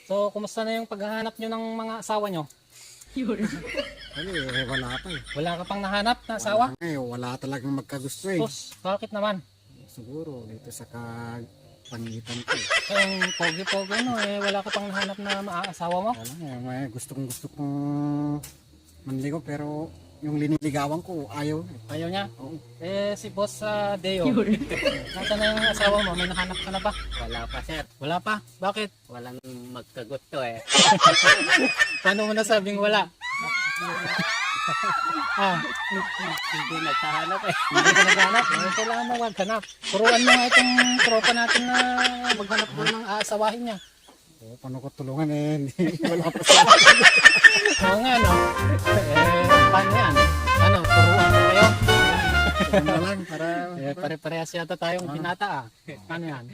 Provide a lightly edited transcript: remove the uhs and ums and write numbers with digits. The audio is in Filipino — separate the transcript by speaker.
Speaker 1: So, kumusta na yung paghahanap nyo ng mga asawa nyo?
Speaker 2: Wala pa eh.
Speaker 1: Wala ka pang nahanap na asawa?
Speaker 2: Wala talagang magkagusto eh.
Speaker 1: Sus, bakit naman?
Speaker 2: Siguro dito sa kapangitan ko.
Speaker 1: Yung pogi-pogi no, wala ka pang nahanap na maasawa mo?
Speaker 2: Wala nga, may gusto kong manligaw pero yung liniligawan ko ayaw.
Speaker 1: Ayaw niya?
Speaker 2: Oo.
Speaker 1: Si Boss Deo, nasaan na yung asawa mo? May nahanap ka na ba?
Speaker 3: Wala pa sir,
Speaker 1: Wala pa? Bakit?
Speaker 3: walang magkagusto eh.
Speaker 1: Paano mo nasabing wala?
Speaker 3: Hindi naghahanap eh.
Speaker 1: Hindi ka naghanap? Kailangan mo maghanap. Turuan mo nga itong tropa natin na maghanap mo ng aasawahin niya.
Speaker 2: Paano ko tulungan eh? Wala pa sa
Speaker 1: Oo nga no? Paano yan? Ano, turuan mo kayo?
Speaker 2: Ano lang para
Speaker 1: Pare-parehas yata tayong binata ah. Paano yan?